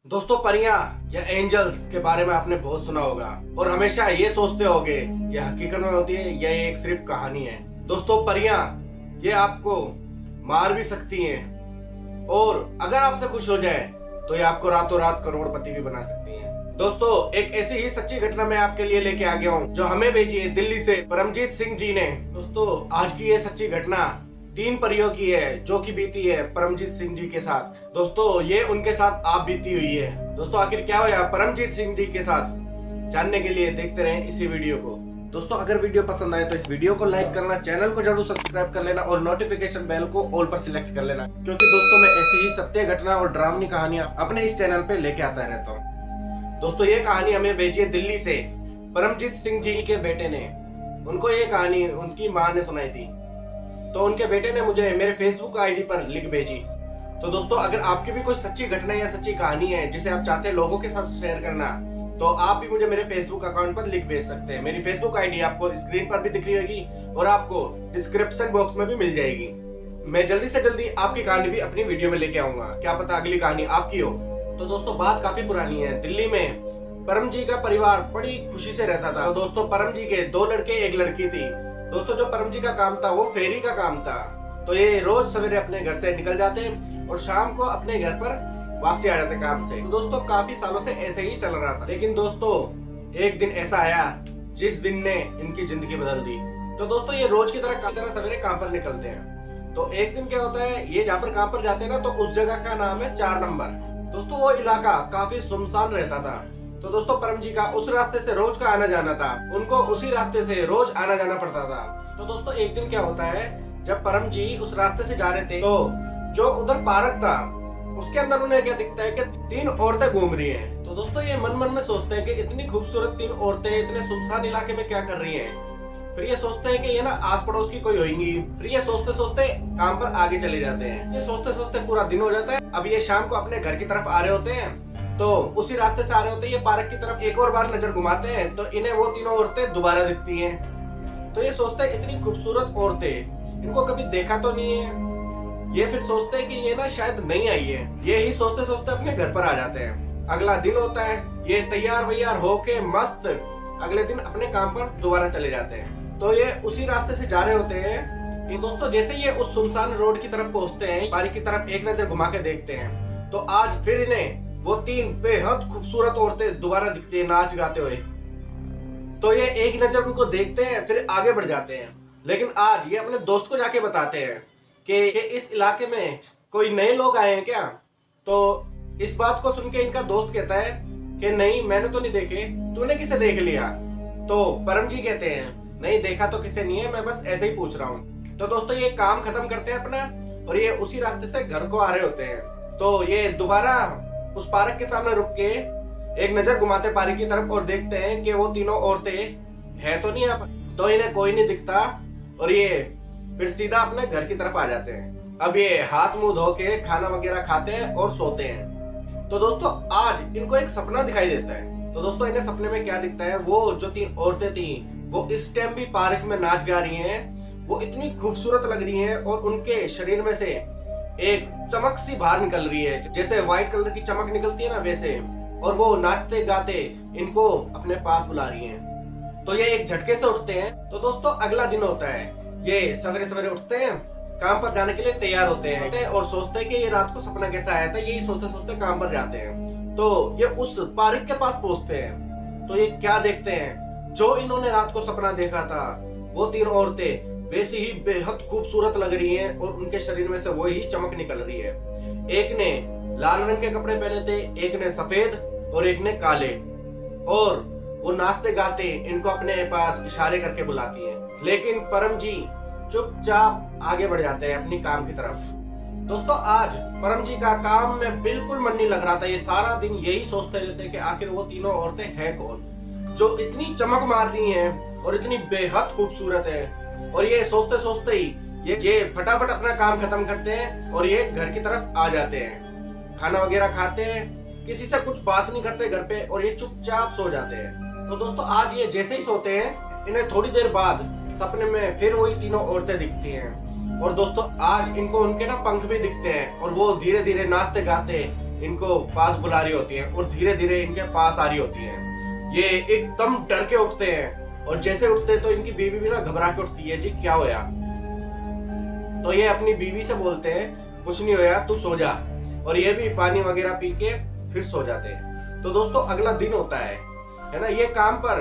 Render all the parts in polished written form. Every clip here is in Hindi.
दोस्तों, परियां या एंजल्स के बारे में आपने बहुत सुना होगा और हमेशा ये सोचते होगे ये हकीकत में होती है या ये एक सिर्फ कहानी है। दोस्तों, परियां ये आपको मार भी सकती हैं और अगर आपसे खुश हो जाए तो ये आपको रातों रात करोड़पति भी बना सकती हैं। दोस्तों, एक ऐसी ही सच्ची घटना मैं आपके लिए लेके आ गया हूँ जो हमें भेजी है दिल्ली से परमजीत सिंह जी ने। दोस्तों, आज की ये सच्ची घटना 3 परियों की है जो कि बीती है परमजीत सिंह जी के साथ। दोस्तों, ये उनके साथ आप बीती हुई है। दोस्तों, आखिर क्या हुआ परमजीत सिंह जी के साथ, जानने के लिए देखते रहें इसी वीडियो को। दोस्तों, अगर वीडियो पसंद आए तो इस वीडियो को लाइक करना, चैनल को जरूर सब्सक्राइब कर लेना और नोटिफिकेशन बेल को ऑल पर सिलेक्ट कर लेना, क्योंकि दोस्तों मैं ऐसी ही सत्य घटना और ड्रामनी कहानियां अपने इस चैनल पे लेके आता रहता हूँ। दोस्तों, ये कहानी हमें भेजी है दिल्ली से परमजीत सिंह जी के बेटे ने। उनको ये कहानी उनकी माँ ने सुनाई थी, तो उनके बेटे ने मुझे मेरे फेसबुक आईडी पर लिंक भेजी। तो दोस्तों, अगर आपकी भी कोई सच्ची घटना या सच्ची कहानी है जिसे आप चाहते हैं लोगों के साथ शेयर करना, तो आप भी मुझे मेरे फेसबुक अकाउंट पर लिंक भेज सकते हैं। मेरी फेसबुक आईडी आपको स्क्रीन पर भी दिख रही होगी और आपको डिस्क्रिप्शन बॉक्स में भी मिल जाएगी। मैं जल्दी से जल्दी आपकी कहानी भी अपनी वीडियो में लेके आऊंगा, क्या पता अगली कहानी आपकी हो। तो दोस्तों, बात काफी पुरानी है। दिल्ली में परम जी का परिवार बड़ी खुशी से रहता था। तो दोस्तों, परम जी के 2 लड़के 1 लड़की थी। दोस्तों, जो परम जी का काम था वो फेरी का काम था। तो ये रोज सवेरे अपने घर से निकल जाते और शाम को अपने घर पर वापसी आ जाते काम से। तो दोस्तों, काफी सालों से ऐसे ही चल रहा था। लेकिन दोस्तों, एक दिन ऐसा आया जिस दिन ने इनकी जिंदगी बदल दी। तो दोस्तों, ये रोज की तरह सवेरे काम पर निकलते हैं। तो एक दिन क्या होता है, ये जहाँ पर काम पर जाते हैं ना, तो उस जगह का नाम है 4 नंबर। दोस्तों, वो इलाका काफी सुनसान रहता था। तो दोस्तों, परम जी का उस रास्ते से रोज का आना जाना था, उनको उसी रास्ते से रोज आना जाना पड़ता था। तो दोस्तों, एक दिन क्या होता है, जब परम जी उस रास्ते से जा रहे थे तो जो उधर पार्क था उसके अंदर उन्हें क्या दिखता है कि 3 औरतें घूम रही हैं। तो दोस्तों, ये मन मन में सोचते हैं कि इतनी खूबसूरत 3 औरतें इतने सुनसान इलाके में क्या कर रही हैं। फिर ये सोचते हैं कि ये ना आस पड़ोस की कोई होंगी। फिर ये सोचते सोचते काम पर आगे चले जाते हैं। ये सोचते सोचते पूरा दिन हो जाता है। अब ये शाम को अपने घर की तरफ आ रहे होते हैं, तो उसी रास्ते से आ रहे होते हैं, ये पार्क की तरफ एक और बार नजर घुमाते हैं तो इन्हें वो 3 औरतें दोबारा दिखती हैं। तो ये सोचते हैं इतनी खूबसूरत औरतें, इनको कभी देखा तो नहीं है। ये फिर सोचते हैं कि ये ना शायद नहीं आई है। ये ही सोचते सोचते अपने घर पर आ जाते हैं। अगला दिन होता है, ये तैयार वैयार होके मस्त अगले दिन अपने काम पर दोबारा चले जाते हैं। तो ये उसी रास्ते से जा रहे होते हैं कि दोस्तों, जैसे ये उस सुनसान रोड की तरफ पहुंचते हैं, पार्क की तरफ एक नजर घुमा के देखते हैं, तो आज फिर इन्हें वो 3 बेहद खूबसूरत औरतें दोबारा दिखती है नाच गाते हुए। तो ये एक नजर उनको देखते हैं, फिर आगे बढ़ जाते हैं। लेकिन आज ये अपने दोस्त को जाके बताते हैं कि इस इलाके में कोई नए लोग आए हैं क्या। तो इस बात को सुन के इनका दोस्त कहता है कि नहीं, मैंने तो नहीं देखे, तूने किसे देख लिया। तो परम जी कहते हैं नहीं, देखा तो किसे नहीं है, मैं बस ऐसे ही पूछ रहा हूँ। तो दोस्तों, ये काम खत्म करते हैं अपना और ये उसी रास्ते से घर को आ रहे होते हैं। तो ये दोबारा उस पार्क के सामने रुक के एक नजर घुमाते पार्क की तरफ और देखते हैं कि वो 3 औरतें है तो नहीं यहाँ पर। तो इन्हें कोई नहीं दिखता और ये फिर सीधा अपने घर की तरफ आ जाते हैं। अब ये हाथ मुंह धो के खाना वगैरह खाते हैं और सोते हैं। तो दोस्तों, आज इनको एक सपना दिखाई देता है। तो दोस्तों, इन्हें सपने में क्या दिखता है, वो जो 3 औरतें थी वो इस टाइम भी पार्क में नाच गा रही हैं। वो इतनी खूबसूरत लग रही हैं और उनके शरीर में से एक चमक सी बाहर निकल रही है, जैसे व्हाइट कलर की चमक निकलती है ना वैसे। और वो नाचते गाते इनको अपने पास बुला रही हैं। तो ये एक झटके से उठते हैं। तो दोस्तों, अगला दिन होता है, ये सवेरे सवेरे उठते हैं, काम पर जाने के लिए तैयार होते हैं और सोचते हैं कि ये रात को सपना कैसा आया था। यही सोचते सोचते काम पर जाते हैं। तो ये उस पार्क के पास पहुंचते हैं। तो ये क्या देखते हैं, जो इन्होंने रात को सपना देखा था वो 3 औरतें वैसी ही बेहद खूबसूरत लग रही हैं और उनके शरीर में से वही चमक निकल रही है। एक ने लाल रंग के कपड़े पहने थे, एक ने सफेद और एक ने काले। और वो नाचते गाते इनको अपने पास इशारे करके बुलाती हैं। लेकिन परम जी चुपचाप आगे बढ़ जाते हैं अपनी काम की तरफ। दोस्तों, आज परम जी का काम में बिल्कुल मन नहीं लग रहा था। ये सारा दिन यही सोचते रहते कि आखिर वो 3 औरतें हैं कौन जो इतनी चमक मार रही हैं और इतनी बेहद खूबसूरत है। और ये सोचते सोचते ही ये फटाफट अपना काम खत्म करते हैं और ये घर की तरफ आ जाते हैं। खाना वगैरह खाते हैं, किसी से कुछ बात नहीं करते घर पे, और ये चुपचाप सो जाते हैं। तो दोस्तों, आज ये जैसे ही सोते हैं, इन्हें थोड़ी देर बाद सपने में फिर वही 3 औरतें दिखती हैं। और दोस्तों, आज इनको उनके ना पंख भी दिखते हैं और वो धीरे धीरे नाचते गाते इनको पास बुला रही होती है और धीरे धीरे इनके पास आ रही होती है। ये एकदम डर के उठते हैं और जैसे उठते हैं तो इनकी बीवी भी ना घबरा के उठती है, जी क्या होया। तो ये अपनी बीवी से बोलते हैं कुछ नहीं होया, तू सो जा, और ये भी पानी वगैरह पी के फिर सो जाते हैं। तो दोस्तों अगला दिन होता है ना, ये काम पर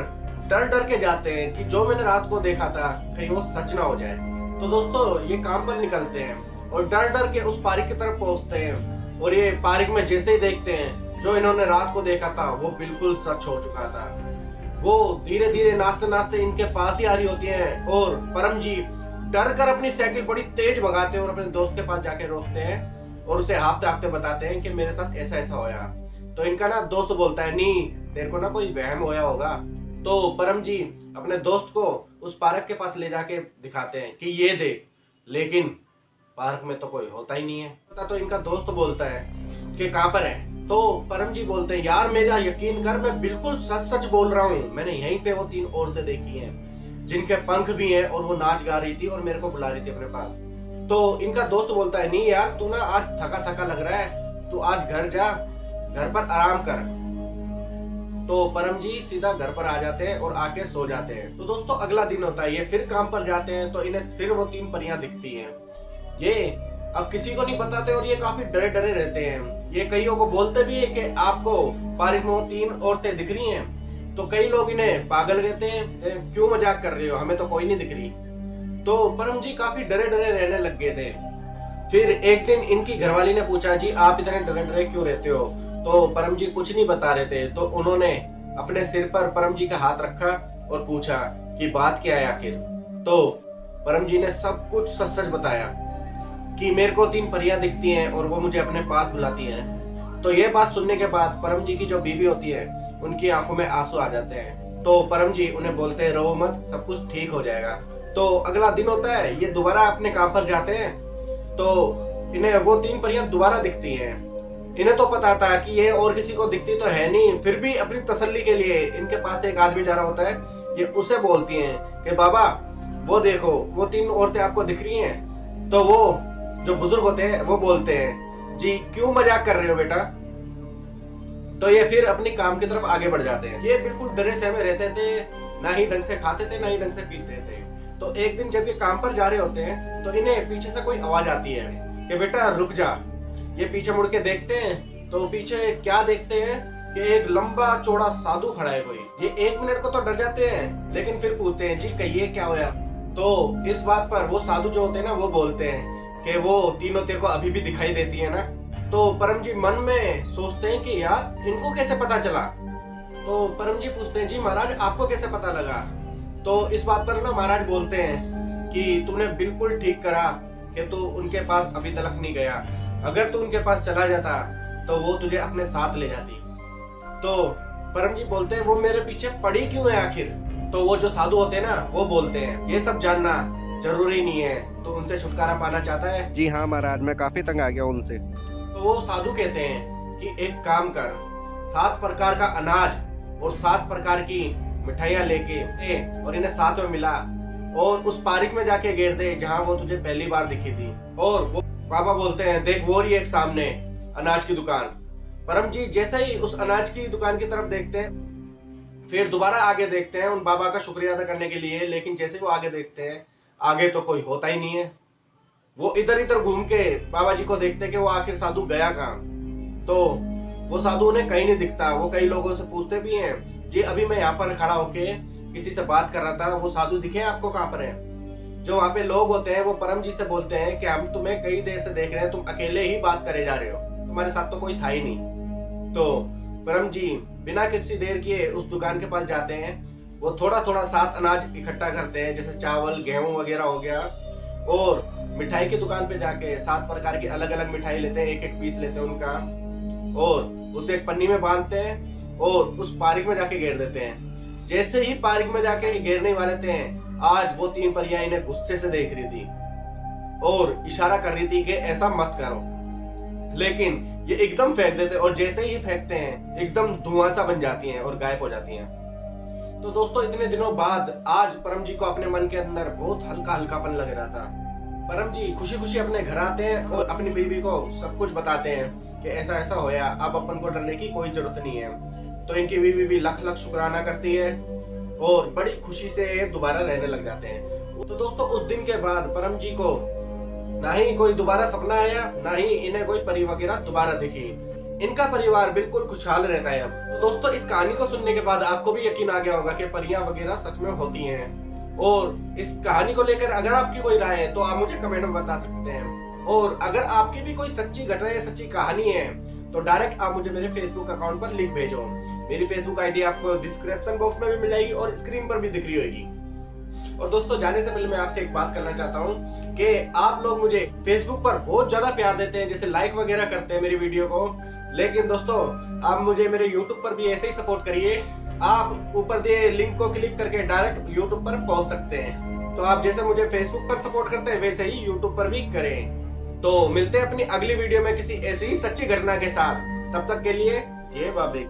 डर डर के जाते हैं कि जो मैंने रात को देखा था कहीं वो सच ना हो जाए। तो दोस्तों ये काम पर निकलते हैं और डर डर के उस पार्क की तरफ पहुंचते हैं, और ये पार्क में जैसे ही देखते हैं जो इन्होंने रात को देखा था वो बिल्कुल सच हो चुका था। वो धीरे धीरे नाचते नाचते इनके पास ही आ रही होती है, और परम जी डर कर अपनी साइकिल बड़ी तेज भगाते हैं और अपने दोस्त के पास जाके रोकते हैं और उसे हाँफते हाँफते बताते हैं कि मेरे साथ ऐसा ऐसा होया। तो इनका ना दोस्त बोलता है, नहीं तेरे को ना कोई वहम होया होगा। तो परम जी अपने दोस्त को उस पार्क के पास ले जाके दिखाते हैं कि ये देख, लेकिन पार्क में तो कोई होता ही नहीं है। तो इनका दोस्त बोलता है कि कहाँ पर है। तो परम जी बोलते हैं, यार मेरा यकीन कर, मैं बिल्कुल सच सच बोल रहा हूँ, मैंने यहीं पे वो 3 औरतें देखी हैं जिनके पंख भी हैं और वो नाच गा रही थी और मेरे को बुला रही थी अपने पास। तो इनका दोस्त बोलता है, नहीं यार तू ना आज थका थका लग रहा है, तू आज घर जा, घर पर आराम कर। तो परम जी सीधा घर पर आ जाते हैं और आके सो जाते हैं। तो दोस्तों अगला दिन होता है, ये फिर काम पर जाते हैं तो इन्हें फिर वो 3 परियां दिखती हैं। ये अब किसी को नहीं बताते और ये काफी डरे डरे रहते हैं। ये कईयों को बोलते भी है कि आपको पार्क में वो 3 औरतें दिख रही हैं। तो कई लोग इन्हें पागल कहते हैं, क्यों मजाक कर रहे हो, हमें तो कोई नहीं दिख रही। तो परम जी काफी डरे डरे रहने लग गए थे। फिर एक दिन इनकी घरवाली ने पूछा, जी आप इतने डरे डरे क्यों रहते हो। तो परम जी कुछ नहीं बता रहे थे। तो उन्होंने अपने सिर पर परम जी का हाथ रखा और पूछा कि बात क्या है आखिर। तो परम जी ने सब कुछ सच सच बताया कि मेरे को 3 परियां दिखती हैं और वो मुझे अपने पास बुलाती हैं। तो ये बात सुनने के बाद परम जी की जो बीवी होती है उनकी आंखों में आंसू आ जाते हैं। तो परम जी उन्हें बोलते हैं, रो मत, सब कुछ ठीक हो जाएगा। तो अगला दिन होता है, ये दोबारा अपने काम पर जाते हैं। तो इन्हें वो 3 परियां दोबारा दिखती हैं। इन्हें तो पता था कि ये और किसी को दिखती तो है नहीं, फिर भी अपनी तसल्ली के लिए इनके पास एक आदमी जा रहा होता है। ये उसे बोलती हैं कि बाबा वो देखो वो 3 औरतें आपको दिख रही हैं। तो वो जो बुजुर्ग होते हैं वो बोलते हैं, जी क्यों मजाक कर रहे हो बेटा। तो ये फिर अपनी काम की तरफ आगे बढ़ जाते हैं। ये बिल्कुल डरे सहमे रहते थे, ना ही ढंग से खाते थे ना ही ढंग से पीते थे। तो एक दिन जब ये काम पर जा रहे होते हैं तो इन्हें पीछे से कोई आवाज आती है कि बेटा रुक जा। ये पीछे मुड़ के देखते हैं तो पीछे क्या देखते हैं कि एक लंबा चौड़ा साधु खड़ा है कोई। ये 1 मिनट को तो डर जाते हैं, लेकिन फिर पूछते हैं, जी कहिए क्या होया। तो इस बात पर वो साधु जो होते हैं ना वो बोलते हैं कि वो तीनों तेरे को अभी भी दिखाई देती है ना। तो परम जी मन में सोचते हैं कि यार इनको कैसे पता चला। तो परम जी पूछते हैं, जी महाराज आपको कैसे पता लगा। तो इस बात पर ना महाराज बोलते हैं कि तूने बिल्कुल ठीक करा कि तू उनके पास अभी तक नहीं गया। अगर तू उनके पास चला जाता तो वो तुझे अपने साथ ले जाती। तो परम जी बोलते हैं, वो मेरे पीछे पड़ी क्यों है आखिर। तो वो जो साधु होते हैं ना वो बोलते हैं, ये सब जानना जरूरी नहीं है, तो उनसे छुटकारा पाना चाहता है। जी हाँ महाराज, मैं काफी तंग आ गया उनसे। तो वो साधु कहते हैं कि एक काम कर, 7 प्रकार का अनाज और 7 प्रकार की मिठाइयां लेके और इन्हें साथ में मिला और उस पार्क में जाके गिर दे जहां वो तुझे पहली बार दिखी थी। और वो बाबा बोलते हैं, देख वो रही एक सामने अनाज की दुकान। परम जी जैसे ही उस अनाज की दुकान की तरफ देखते हैं, फिर दोबारा आगे देखते हैं उन बाबा का शुक्रिया अदा करने के लिए, लेकिन जैसे वो आगे देखते हैं आगे तो कोई होता ही नहीं है। वो इधर इधर घूम के बाबा जी को देखते हैं कि वो आखिर साधु गया कहाँ। तो वो साधु उन्हें कहीं नहीं दिखता। वो कई लोगों से पूछते भी हैं, जी अभी मैं यहाँ पर खड़ा होके किसी से बात कर रहा था, वो साधु दिखे आपको कहाँ पर है। जो वहाँ पे लोग होते हैं वो परम जी से बोलते हैं कि हम तुम्हें कई देर से देख रहे हैं, तुम अकेले ही बात करे जा रहे हो, तुम्हारे साथ तो कोई था ही नहीं। तो परम जी बिना किसी देर किए उस दुकान के पास जाते हैं। वो थोड़ा थोड़ा 7 अनाज इकट्ठा करते हैं, जैसे चावल गेहूं वगैरह हो गया, और मिठाई की दुकान पे जाके 7 प्रकार की अलग अलग मिठाई लेते हैं, 1-1 पीस लेते हैं उनका, और उसे एक पन्नी में बांधते हैं और उस पार्क में जाके घेर देते हैं। जैसे ही पार्क में जाके घेरने वाले थे, आज वो 3 परियां इन्हें गुस्से से देख रही थी और इशारा कर रही थी कि ऐसा मत करो, लेकिन ये एकदम फेंक देते और जैसे ही फेंकते हैं एकदम धुआं सा बन जाती हैं और गायब हो जाती हैं। तो दोस्तों इतने दिनों बाद आज परम जी को अपने मन के अंदर बहुत हल्का हल्कापन लग रहा था। परम जी खुशी खुशी अपने घर आते हैं और अपनी बीवी को सब कुछ बताते हैं कि ऐसा ऐसा होया, अब अपन को डरने की कोई जरूरत नहीं है। तो इनकी बीवी भी लख लख शुक्राना करती है और बड़ी खुशी से ये दोबारा रहने लग जाते हैं। तो दोस्तों उस दिन के बाद परम जी को ना ही कोई दोबारा सपना आया, ना ही इन्हें कोई परी वगैरह दोबारा दिखी। इनका परिवार बिल्कुल खुशहाल रहता है अब। तो दोस्तों इस कहानी को सुनने के बाद आपको भी यकीन आ गया होगा कि परियां वगैरह सच में होती हैं। और इस कहानी को लेकर अगर आपकी कोई राय है तो आप मुझे कमेंट में बता सकते हैं। और अगर आपकी भी कोई सच्ची घटना या सच्ची कहानी है तो डायरेक्ट आप मुझे मेरे फेसबुक अकाउंट पर लिंक भेजो। मेरी फेसबुक आईडी आपको डिस्क्रिप्शन बॉक्स में भी मिल जाएगी और स्क्रीन पर भी दिख रही होगी। और दोस्तों जाने से पहले मैं आपसे एक बात करना चाहता हूँ कि आप लोग मुझे फेसबुक पर बहुत ज्यादा प्यार देते हैं, जैसे लाइक वगैरह करते हैं मेरी वीडियो को, लेकिन दोस्तों आप मुझे मेरे यूट्यूब पर भी ऐसे ही सपोर्ट करिए। आप ऊपर दिए लिंक को क्लिक करके डायरेक्ट यूट्यूब पर पहुंच सकते हैं। तो आप जैसे मुझे फेसबुक पर सपोर्ट करते हैं वैसे ही यूट्यूब पर भी करें। तो मिलते हैं अपनी अगली वीडियो में किसी ऐसी ही सच्ची घटना के साथ। तब तक के लिए जय बाबे।